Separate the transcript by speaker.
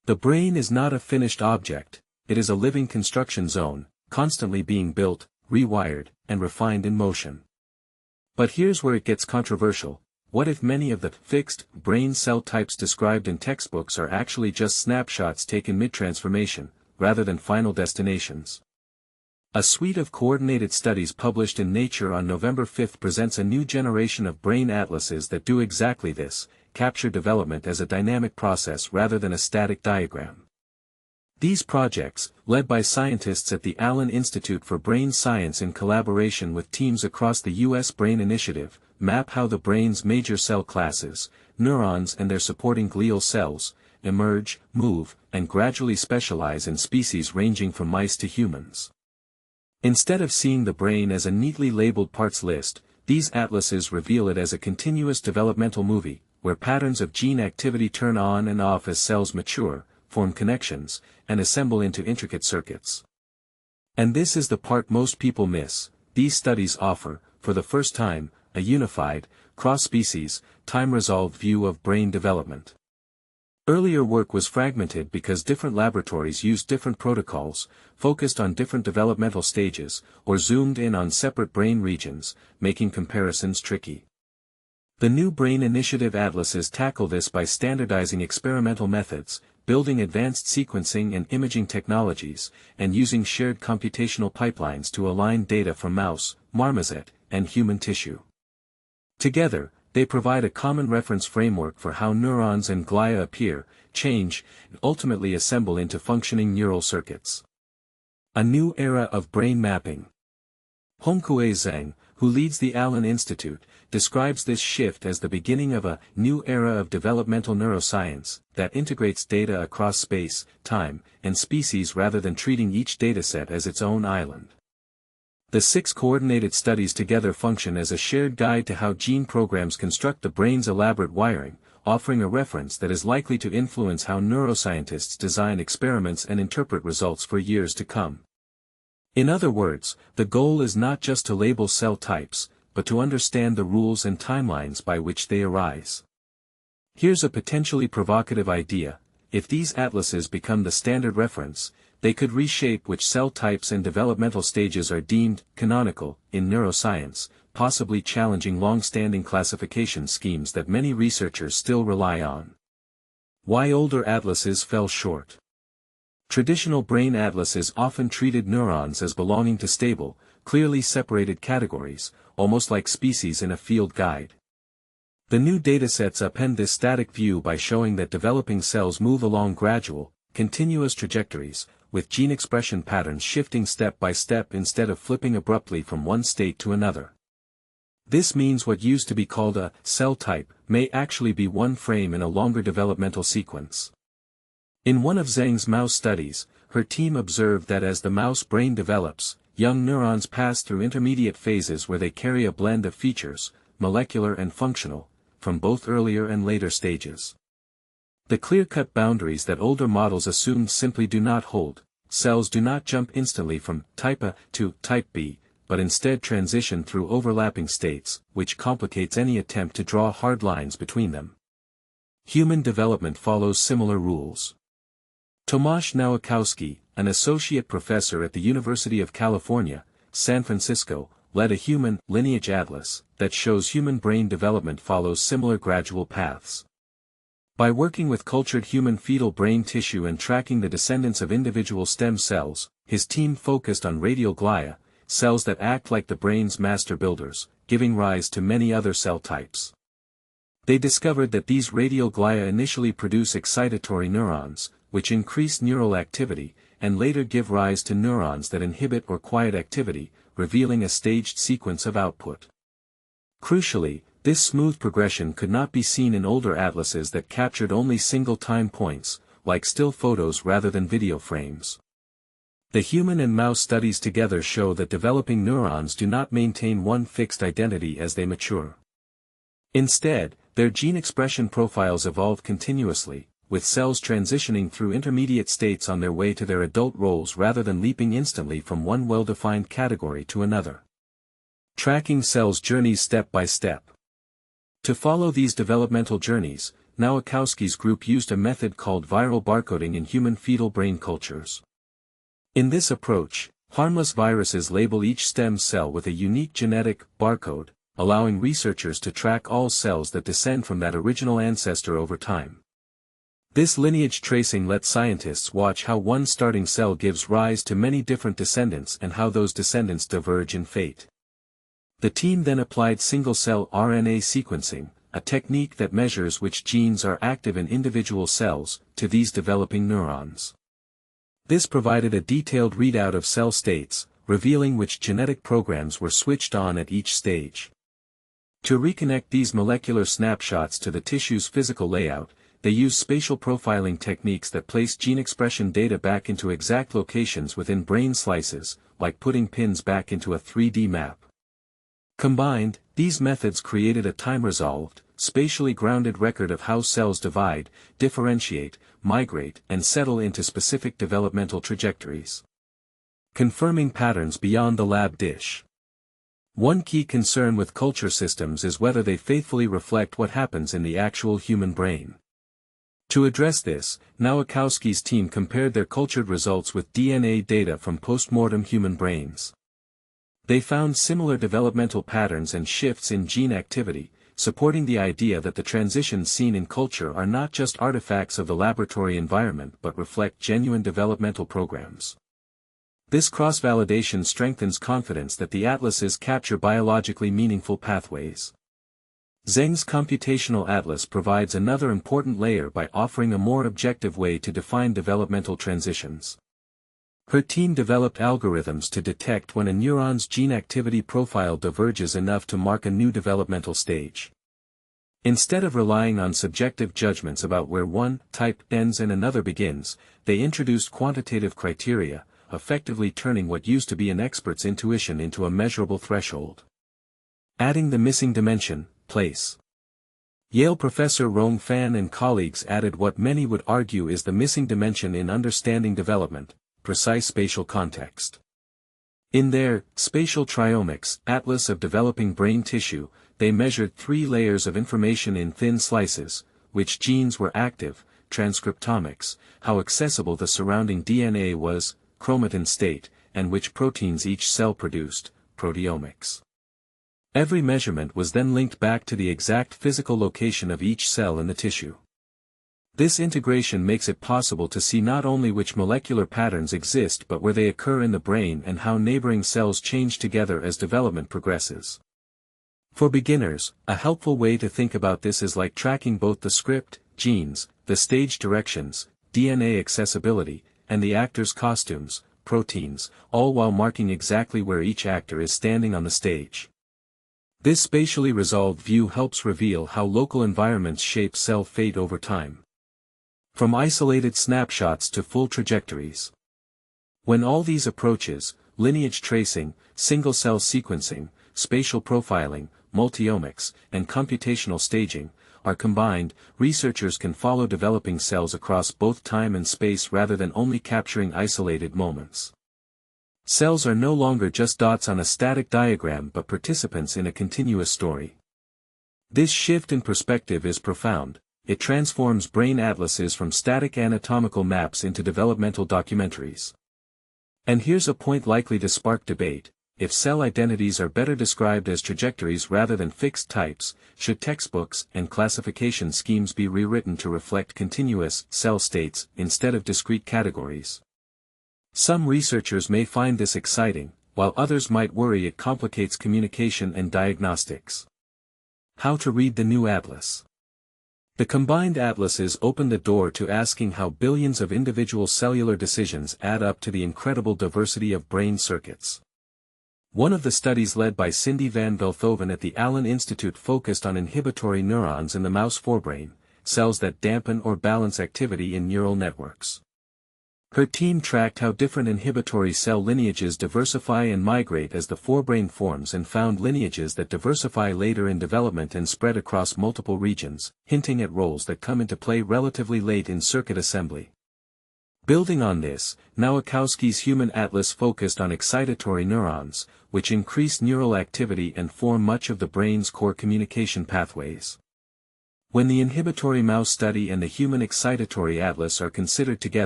Speaker 1: The brain is not a finished object, it is a living construction zone, constantly being built, rewired, and refined in motion. But here's where it gets controversial. What if many of the fixed brain cell types described in textbooks are actually just snapshots taken mid-transformation, rather than final destinations? A suite of coordinated studies published in Nature on November 5 presents a new generation of brain atlases that do exactly this, capture development as a dynamic process rather than a static diagram. These projects, led by scientists at the Allen Institute for Brain Science in collaboration with teams across the U.S. Brain Initiative, map how the brain's major cell classes, neurons and their supporting glial cells, emerge, move, and gradually specialize in species ranging from mice to humans. Instead of seeing the brain as a neatly labeled parts list, these atlases reveal it as a continuous developmental movie, where patterns of gene activity turn on and off as cells mature, form connections, and assemble into intricate circuits. And this is the part most people miss. These studies offer, for the first time, a unified, cross-species, time-resolved view of brain development. Earlier work was fragmented because different laboratories used different protocols, focused on different developmental stages, or zoomed in on separate brain regions, making comparisons tricky. The new Brain Initiative atlases tackle this by standardizing experimental methods, building advanced sequencing and imaging technologies, and using shared computational pipelines to align data from mouse, marmoset, and human tissue. Together, they provide a common reference framework for how neurons and glia appear, change, and ultimately assemble into functioning neural circuits. A new era of brain mapping. Hongkue Zhang, who leads the Allen Institute, describes this shift as the beginning of a new era of developmental neuroscience that integrates data across space, time, and species rather than treating each dataset as its own island. The 6 coordinated studies together function as a shared guide to how gene programs construct the brain's elaborate wiring, offering a reference that is likely to influence how neuroscientists design experiments and interpret results for years to come. In other words, the goal is not just to label cell types, but to understand the rules and timelines by which they arise. Here's a potentially provocative idea: if these atlases become the standard reference, they could reshape which cell types and developmental stages are deemed canonical in neuroscience, possibly challenging long-standing classification schemes that many researchers still rely on. Why older atlases fell short. Traditional brain atlases often treated neurons as belonging to stable, clearly separated categories, almost like species in a field guide. The new datasets upend this static view by showing that developing cells move along gradual, continuous trajectories, with gene expression patterns shifting step by step instead of flipping abruptly from one state to another. This means what used to be called a cell type may actually be one frame in a longer developmental sequence. In one of Zhang's mouse studies, her team observed that as the mouse brain develops, young neurons pass through intermediate phases where they carry a blend of features, molecular and functional, from both earlier and later stages. The clear-cut boundaries that older models assumed simply do not hold. Cells do not jump instantly from type A to type B, but instead transition through overlapping states, which complicates any attempt to draw hard lines between them. Human development follows similar rules. Tomasz Nowakowski, an associate professor at the University of California, San Francisco, led a human lineage atlas that shows human brain development follows similar gradual paths. By working with cultured human fetal brain tissue and tracking the descendants of individual stem cells, his team focused on radial glia, cells that act like the brain's master builders, giving rise to many other cell types. They discovered that these radial glia initially produce excitatory neurons, which increase neural activity, and later give rise to neurons that inhibit or quiet activity, revealing a staged sequence of output. Crucially, this smooth progression could not be seen in older atlases that captured only single time points, like still photos rather than video frames. The human and mouse studies together show that developing neurons do not maintain one fixed identity as they mature. Instead, their gene expression profiles evolve continuously, with cells transitioning through intermediate states on their way to their adult roles rather than leaping instantly from one well-defined category to another. Tracking cells' journeys step by step. To follow these developmental journeys, Nowakowski's group used a method called viral barcoding in human fetal brain cultures. In this approach, harmless viruses label each stem cell with a unique genetic barcode, allowing researchers to track all cells that descend from that original ancestor over time. This lineage tracing lets scientists watch how one starting cell gives rise to many different descendants and how those descendants diverge in fate. The team then applied single-cell RNA sequencing, a technique that measures which genes are active in individual cells, to these developing neurons. This provided a detailed readout of cell states, revealing which genetic programs were switched on at each stage. To reconnect these molecular snapshots to the tissue's physical layout, they use spatial profiling techniques that place gene expression data back into exact locations within brain slices, like putting pins back into a 3D map. Combined, these methods created a time-resolved, spatially grounded record of how cells divide, differentiate, migrate, and settle into specific developmental trajectories. Confirming patterns beyond the lab dish. One key concern with culture systems is whether they faithfully reflect what happens in the actual human brain. To address this, Nowakowski's team compared their cultured results with DNA data from post-mortem human brains. They found similar developmental patterns and shifts in gene activity, supporting the idea that the transitions seen in culture are not just artifacts of the laboratory environment but reflect genuine developmental programs. This cross-validation strengthens confidence that the atlases capture biologically meaningful pathways. Zheng's computational atlas provides another important layer by offering a more objective way to define developmental transitions. Her team developed algorithms to detect when a neuron's gene activity profile diverges enough to mark a new developmental stage. Instead of relying on subjective judgments about where one type ends and another begins, they introduced quantitative criteria, effectively turning what used to be an expert's intuition into a measurable threshold. Adding the missing dimension, place. Yale professor Rong Fan and colleagues added what many would argue is the missing dimension in understanding development: precise spatial context. In their Spatial Triomics Atlas of Developing Brain Tissue, they measured 3 layers of information in thin slices: which genes were active, transcriptomics, how accessible the surrounding DNA was, chromatin state, and which proteins each cell produced, proteomics. Every measurement was then linked back to the exact physical location of each cell in the tissue. This integration makes it possible to see not only which molecular patterns exist but where they occur in the brain and how neighboring cells change together as development progresses. For beginners, a helpful way to think about this is like tracking both the script, genes, the stage directions, DNA accessibility, and the actors' costumes, proteins, all while marking exactly where each actor is standing on the stage. This spatially resolved view helps reveal how local environments shape cell fate over time. From isolated snapshots to full trajectories. When all these approaches, lineage tracing, single-cell sequencing, spatial profiling, multiomics, and computational staging, are combined, researchers can follow developing cells across both time and space rather than only capturing isolated moments. Cells are no longer just dots on a static diagram but participants in a continuous story. This shift in perspective is profound. It transforms brain atlases from static anatomical maps into developmental documentaries. And here's a point likely to spark debate: if cell identities are better described as trajectories rather than fixed types, should textbooks and classification schemes be rewritten to reflect continuous cell states instead of discrete categories? Some researchers may find this exciting, while others might worry it complicates communication and diagnostics. How to read the new atlas. The combined atlases open the door to asking how billions of individual cellular decisions add up to the incredible diversity of brain circuits. One of the studies led by Cindy van Velthoven at the Allen Institute focused on inhibitory neurons in the mouse forebrain, cells that dampen or balance activity in neural networks. Her team tracked how different inhibitory cell lineages diversify and migrate as the forebrain forms and found lineages that diversify later in development and spread across multiple regions, hinting at roles that come into play relatively late in circuit assembly. Building on this, Nowakowski's human atlas focused on excitatory neurons, which increase neural activity and form much of the brain's core communication pathways. When the inhibitory mouse study and the human excitatory atlas are considered together,